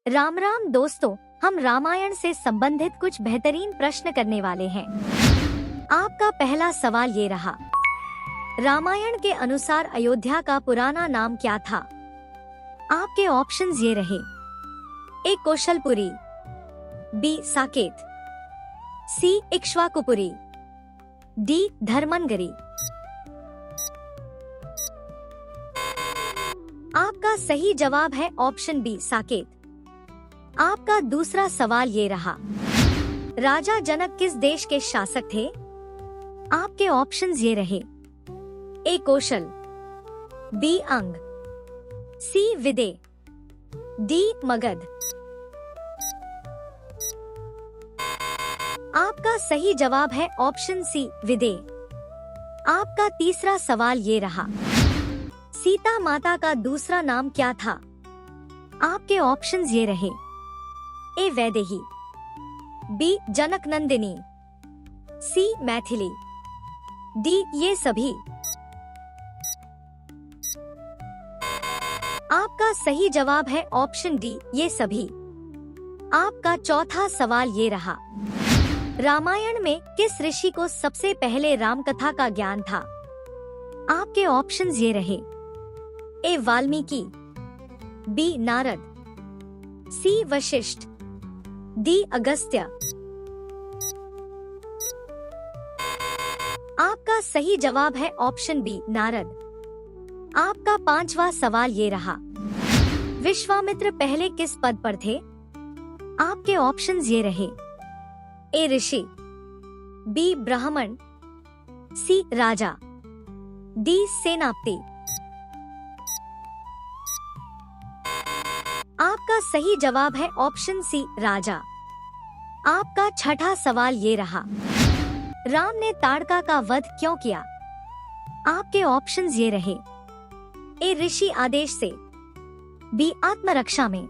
राम राम दोस्तों, हम रामायण से संबंधित कुछ बेहतरीन प्रश्न करने वाले हैं। आपका पहला सवाल ये रहा, रामायण के अनुसार अयोध्या का पुराना नाम क्या था? आपके ऑप्शंस ये रहे, ए कौशलपुरी, बी साकेत, सी इक्ष्वाकुपुरी, डी धर्मनगरी। आपका सही जवाब है ऑप्शन बी साकेत। आपका दूसरा सवाल ये रहा, राजा जनक किस देश के शासक थे? आपके ऑप्शंस ये रहे, ए कौशल, बी अंग, सी विदे, डी मगध। आपका सही जवाब है ऑप्शन सी विदे। आपका तीसरा सवाल ये रहा, सीता माता का दूसरा नाम क्या था? आपके ऑप्शंस ये रहे, ए वैदेही, बी जनक नंदिनी, सी मैथिली, डी ये सभी। आपका सही जवाब है ऑप्शन डी ये सभी। आपका चौथा सवाल ये रहा, रामायण में किस ऋषि को सबसे पहले राम कथा का ज्ञान था? आपके ऑप्शंस ये रहे, ए वाल्मीकि, बी नारद, सी वशिष्ठ, डी अगस्त्य। आपका सही जवाब है ऑप्शन बी नारद। आपका पांचवा सवाल ये रहा, विश्वामित्र पहले किस पद पर थे? आपके ऑप्शंस ये रहे, ए ऋषि, बी ब्राह्मण, सी राजा, डी सेनापति। आपका सही जवाब है ऑप्शन सी राजा। आपका छठा सवाल ये रहा, राम ने ताड़का का वध क्यों किया? आपके ऑप्शंस ये रहे, ए ऋषि आदेश से, बी आत्मरक्षा में,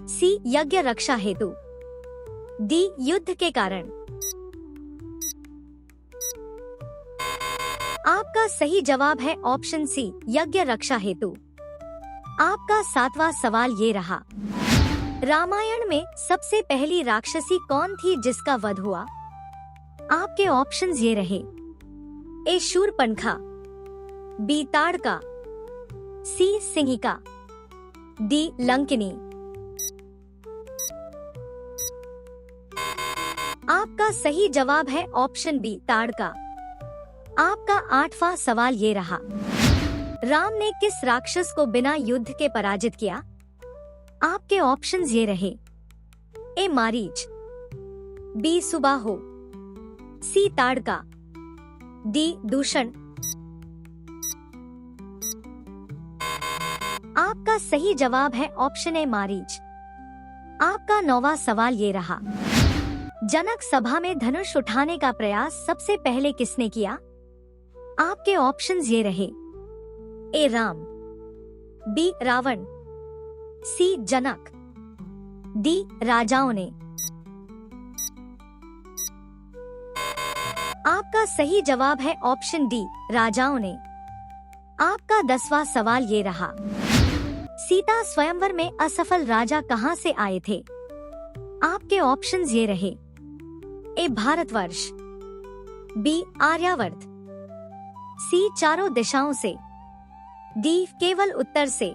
सी यज्ञ रक्षा हेतु, डी युद्ध के कारण। आपका सही जवाब है ऑप्शन सी यज्ञ रक्षा हेतु। आपका सातवां सवाल ये रहा, रामायण में सबसे पहली राक्षसी कौन थी जिसका वध हुआ? आपके ऑप्शंस ये रहे, ए शूरपणखा, बी ताड़का, सी सिंहिका, डी लंकिनी। आपका सही जवाब है ऑप्शन बी ताड़का। आपका आठवां सवाल ये रहा, राम ने किस राक्षस को बिना युद्ध के पराजित किया? आपके ऑप्शंस ये रहे, ए मारीच, बी सुबाहो, सी ताड़का, डी दूषण। आपका सही जवाब है ऑप्शन ए मारीच। आपका नौवां सवाल ये रहा, जनक सभा में धनुष उठाने का प्रयास सबसे पहले किसने किया? आपके ऑप्शंस ये रहे, ए राम, बी रावण, सी जनक, डी राजाओं ने। आपका सही जवाब है ऑप्शन डी राजाओं ने। आपका 10वां सवाल ये रहा, सीता स्वयंवर में असफल राजा कहां से आए थे? आपके ऑप्शंस ये रहे, ए भारतवर्ष, बी आर्यावर्त, सी चारों दिशाओं से, डी केवल उत्तर से।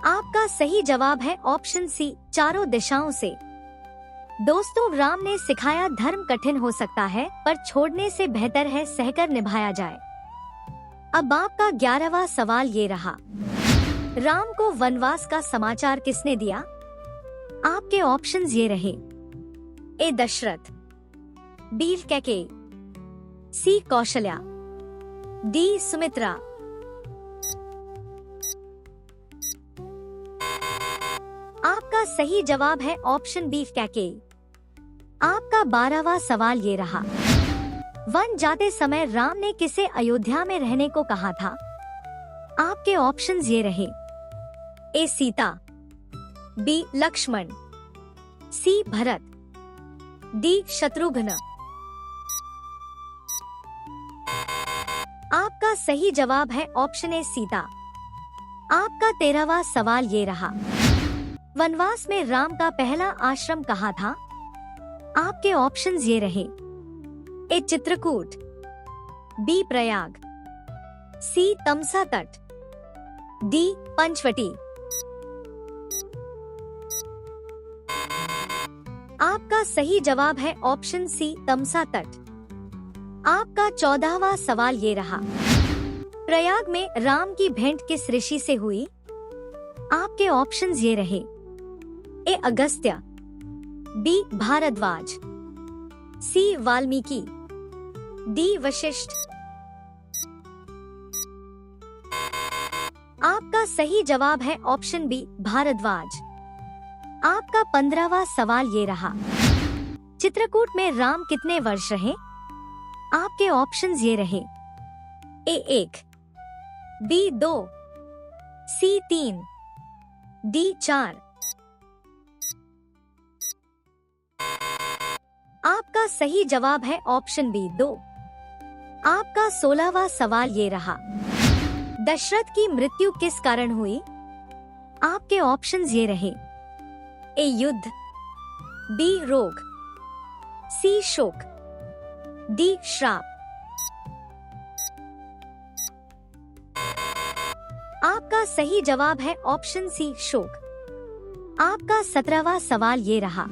आपका सही जवाब है ऑप्शन सी चारों दिशाओं से। दोस्तों, राम ने सिखाया धर्म कठिन हो सकता है पर छोड़ने से बेहतर है सहकर निभाया जाए। अब आपका 11वां सवाल ये रहा, राम को वनवास का समाचार किसने दिया? आपके ऑप्शंस ये रहे, ए दशरथ, बी कैकेयी, सी कौशल्या, डी सुमित्रा। आपका सही जवाब है ऑप्शन बी कैकेयी। आपका 12वां सवाल ये रहा, वन जाते समय राम ने किसे अयोध्या में रहने को कहा था? आपके ऑप्शंस ये रहे, ए सीता, बी लक्ष्मण, सी भरत, डी शत्रुघ्न। आपका सही जवाब है ऑप्शन ए सीता। आपका 13वां सवाल ये रहा, वनवास में राम का पहला आश्रम कहाँ था? आपके ऑप्शंस ये रहे, ए चित्रकूट, बी प्रयाग, सी तमसा तट, डी पंचवटी। आपका सही जवाब है ऑप्शन सी तमसा तट। आपका 14वां सवाल ये रहा, प्रयाग में राम की भेंट किस ऋषि से हुई? आपके ऑप्शंस ये रहे, ए अगस्त्य, बी भारद्वाज, सी वाल्मीकि, डी वशिष्ठ। आपका सही जवाब है ऑप्शन बी भारद्वाज। आपका 15वां सवाल ये रहा, चित्रकूट में राम कितने वर्ष रहे? आपके ऑप्शंस ये रहे, ए 1, बी 2, सी 3, डी 4। आपका सही जवाब है ऑप्शन बी 2। आपका 16वां सवाल ये रहा, दशरथ की मृत्यु किस कारण हुई? आपके ऑप्शंस ये रहे, ए युद्ध, बी रोग, सी शोक, डी श्राप। आपका सही जवाब है ऑप्शन सी शोक। आपका 17वां सवाल ये रहा,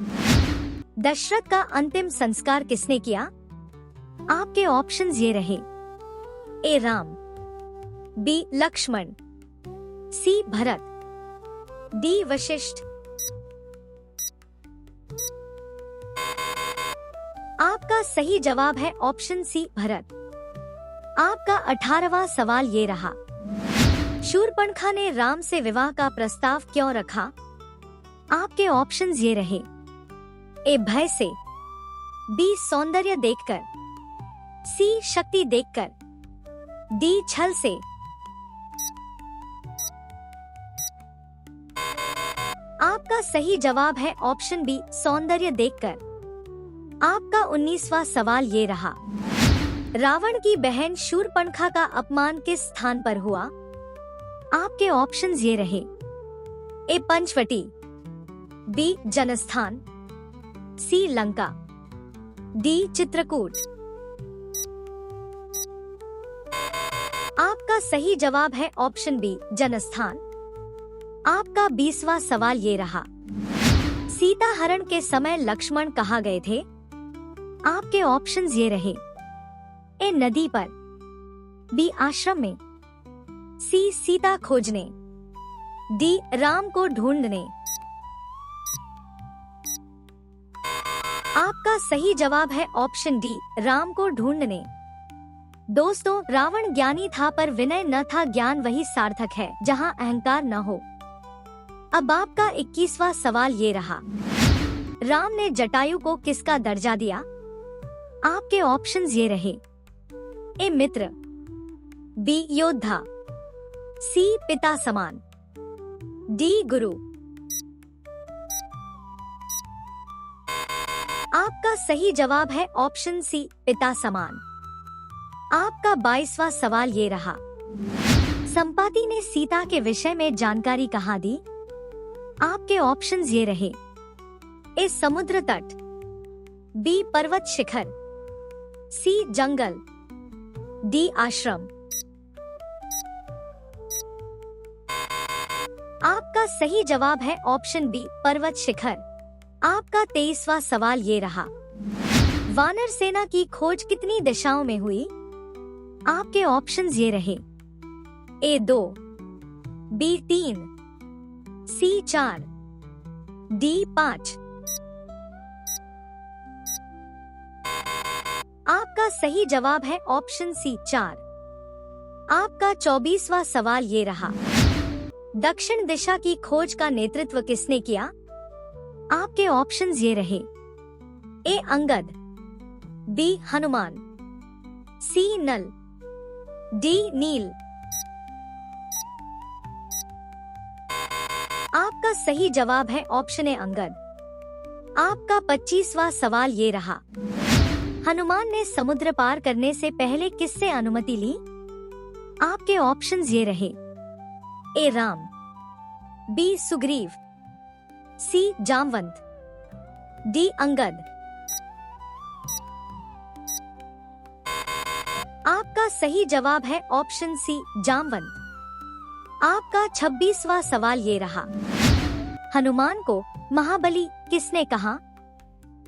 दशरथ का अंतिम संस्कार किसने किया? आपके ऑप्शंस ये रहे, ए राम, बी लक्ष्मण, सी भरत, डी वशिष्ठ। आपका सही जवाब है ऑप्शन सी भरत। आपका 18वां सवाल ये रहा, शूर्पणखा ने राम से विवाह का प्रस्ताव क्यों रखा? आपके ऑप्शंस ये रहे, ए भय से, बी सौंदर्य देखकर, सी शक्ति देखकर, डी छल से। आपका सही जवाब है ऑप्शन बी सौंदर्य देखकर। आपका 19वां सवाल ये रहा, रावण की बहन शूर्पणखा का अपमान किस स्थान पर हुआ? आपके ऑप्शंस ये रहे, ए पंचवटी, बी जनस्थान, सी लंका, डी चित्रकूट। आपका सही जवाब है ऑप्शन बी जनस्थान। आपका 20वां सवाल ये रहा, सीता हरण के समय लक्ष्मण कहाँ गए थे? आपके ऑप्शंस ये रहे, ए नदी पर, बी आश्रम में, सी सीता खोजने, डी राम को ढूंढने। आपका सही जवाब है ऑप्शन डी राम को ढूंढने। दोस्तों, रावण ज्ञानी था पर विनय न था, ज्ञान वही सार्थक है जहां अहंकार न हो। अब आपका 21वां सवाल ये रहा, राम ने जटायु को किसका दर्जा दिया? आपके ऑप्शंस ये रहे, ए मित्र, बी योद्धा, सी पिता समान, डी गुरु। आपका सही जवाब है ऑप्शन सी पिता समान। आपका 22वां सवाल ये रहा, संपाति ने सीता के विषय में जानकारी कहाँ दी? आपके ऑप्शंस ये रहे, ए समुद्र तट, बी पर्वत शिखर, सी जंगल, डी आश्रम। आपका सही जवाब है ऑप्शन बी पर्वत शिखर। आपका 23वां सवाल ये रहा, वानर सेना की खोज कितनी दिशाओं में हुई? आपके ऑप्शंस ये रहे, ए 2, बी 3, सी 4, डी 5। आपका सही जवाब है ऑप्शन सी 4। आपका 24वां सवाल ये रहा, दक्षिण दिशा की खोज का नेतृत्व किसने किया? आपके ऑप्शंस ये रहे, ए अंगद, बी हनुमान, सी नल, डी नील। आपका सही जवाब है ऑप्शन ए अंगद। आपका 25वां सवाल ये रहा, हनुमान ने समुद्र पार करने से पहले किससे अनुमति ली? आपके ऑप्शंस ये रहे, ए राम, बी सुग्रीव, सी जामवंत, डी अंगद। आपका सही जवाब है ऑप्शन सी जामवंत। आपका 26वां सवाल ये रहा, हनुमान को महाबली किसने कहा?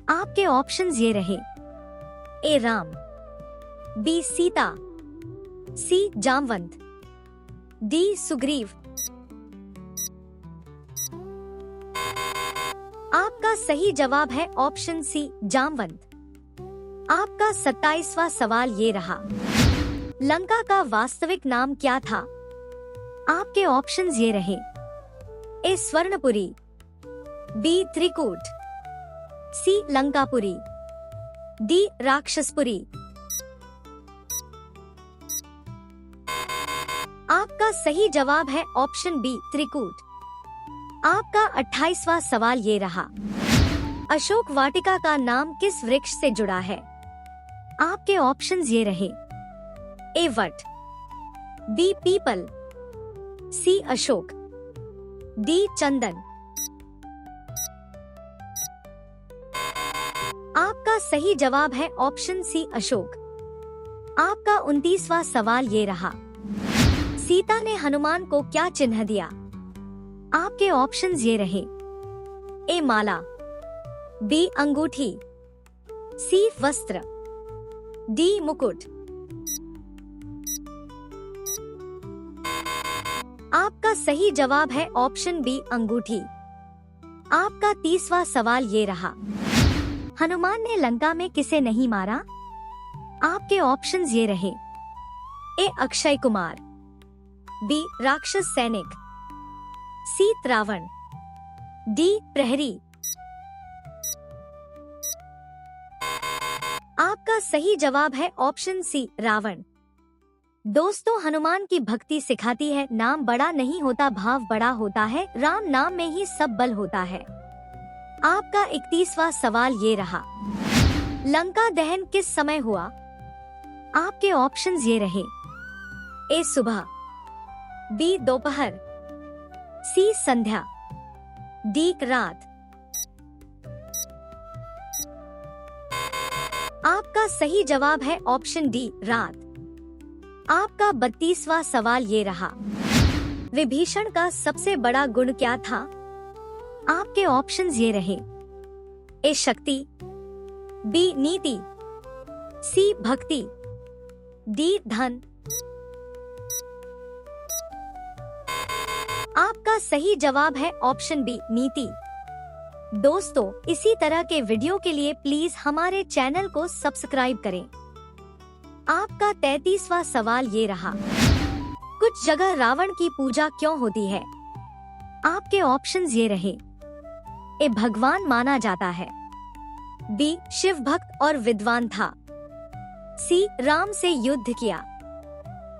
आपके ऑप्शंस ये रहे, ए राम, बी सीता, सी जामवंत, डी सुग्रीव। आपका सही जवाब है ऑप्शन सी जामवंत। आपका 27वां सवाल ये रहा, लंका का वास्तविक नाम क्या था? आपके ऑप्शंस ये रहे, ए स्वर्णपुरी, बी त्रिकूट, सी लंकापुरी, डी राक्षसपुरी। आपका सही जवाब है ऑप्शन बी त्रिकूट। आपका 28वां सवाल ये रहा, अशोक वाटिका का नाम किस वृक्ष से जुड़ा है? आपके ऑप्शंस ये रहे, ए वट, बी पीपल, सी अशोक, डी चंदन। आपका सही जवाब है ऑप्शन सी अशोक। आपका 29वां सवाल ये रहा, सीता ने हनुमान को क्या चिन्ह दिया? आपके ऑप्शंस ये रहे, ए माला, बी अंगूठी, सी वस्त्र, डी मुकुट। आपका सही जवाब है ऑप्शन बी अंगूठी। आपका 30वां सवाल ये रहा, हनुमान ने लंका में किसे नहीं मारा? आपके ऑप्शंस ये रहे, ए अक्षय कुमार, बी राक्षस सैनिक, सी रावण, डी प्रहरी। आपका सही जवाब है ऑप्शन सी रावण। दोस्तों, हनुमान की भक्ति सिखाती है, नाम बड़ा नहीं होता, भाव बड़ा होता है, राम नाम में ही सब बल होता है। आपका 31वां सवाल ये रहा, लंका दहन किस समय हुआ? आपके ऑप्शंस ये रहे, ए सुबह, बी दोपहर, सी संध्या, डी रात। आपका सही जवाब है ऑप्शन डी रात। आपका 32वां सवाल ये रहा, विभीषण का सबसे बड़ा गुण क्या था? आपके ऑप्शंस ये रहे, ए शक्ति, बी नीति, सी भक्ति, डी धन। आपका सही जवाब है ऑप्शन बी नीति। दोस्तों, इसी तरह के वीडियो के लिए प्लीज हमारे चैनल को सब्सक्राइब करें। आपका 33वां सवाल ये रहा, कुछ जगह रावण की पूजा क्यों होती है? आपके ऑप्शंस ये रहे, ए भगवान माना जाता है, बी शिव भक्त और विद्वान था, सी राम से युद्ध किया,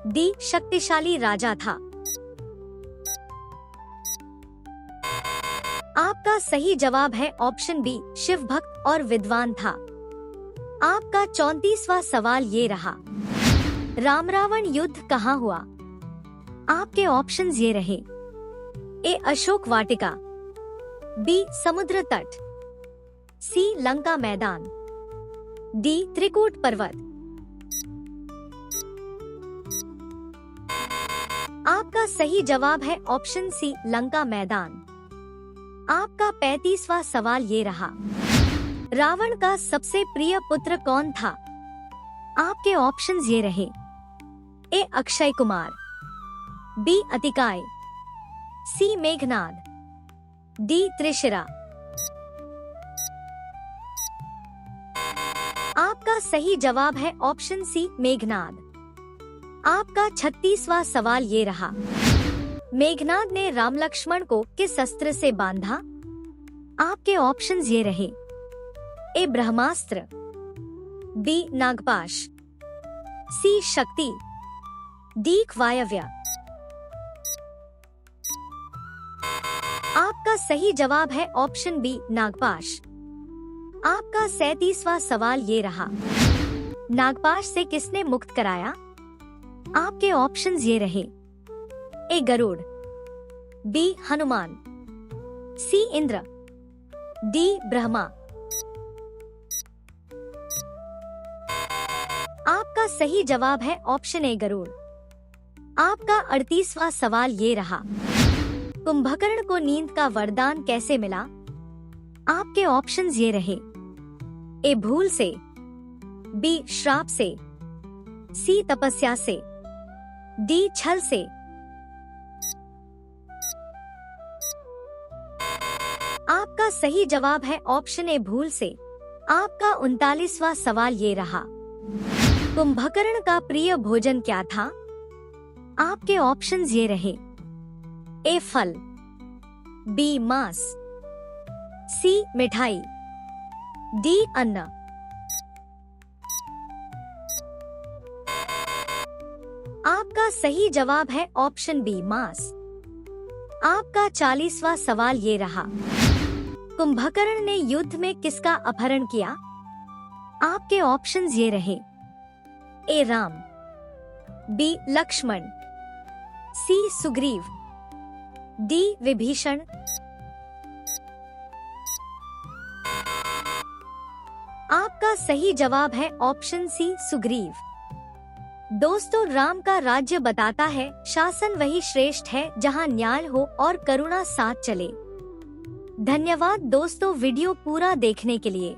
डी शक्तिशाली राजा था। आपका सही जवाब है ऑप्शन बी शिव भक्त और विद्वान था। आपका 34वां सवाल ये रहा, राम रावण युद्ध कहाँ हुआ? आपके ऑप्शंस ये रहे, ए अशोक वाटिका, बी समुद्र तट, सी लंका मैदान, डी त्रिकूट पर्वत। आपका सही जवाब है ऑप्शन सी लंका मैदान। आपका 35वां सवाल ये रहा, रावण का सबसे प्रिय पुत्र कौन था? आपके ऑप्शंस ये रहे, ए अक्षय कुमार, बी अतिकाय, सी मेघनाद, डी त्रिशिरा। आपका सही जवाब है ऑप्शन सी मेघनाद। आपका 36वां सवाल ये रहा, मेघनाद ने राम लक्ष्मण को किस अस्त्र से बांधा? आपके ऑप्शंस ये रहे, ए ब्रह्मास्त्र, बी नागपाश, सी शक्ति, डी वायव्य। आपका सही जवाब है ऑप्शन बी नागपाश। आपका 37वां सवाल ये रहा, नागपाश से किसने मुक्त कराया? आपके ऑप्शंस ये रहे, ए गरुड़, बी हनुमान, सी इंद्र, डी ब्रह्मा। आपका सही जवाब है ऑप्शन ए गरुड़। आपका 38वां सवाल ये रहा, कुंभकर्ण को नींद का वरदान कैसे मिला? आपके ऑप्शंस ये रहे, ए भूल से, बी श्राप से, सी तपस्या से, डी छल से। आपका सही जवाब है ऑप्शन ए भूल से। आपका 39वां सवाल ये रहा, कुंभकर्ण का प्रिय भोजन क्या था? आपके ऑप्शंस ये रहे, ए फल, बी मांस, सी मिठाई, डी अन्न। आपका सही जवाब है ऑप्शन बी मांस। आपका 40वां सवाल ये रहा, कुंभकर्ण ने युद्ध में किसका अपहरण किया? आपके ऑप्शंस ये रहे, ए राम, बी लक्ष्मण, सी सुग्रीव, डी विभीषण। आपका सही जवाब है ऑप्शन सी सुग्रीव। दोस्तों, राम का राज्य बताता है शासन वही श्रेष्ठ है जहां न्याय हो और करुणा साथ चले। धन्यवाद दोस्तों वीडियो पूरा देखने के लिए।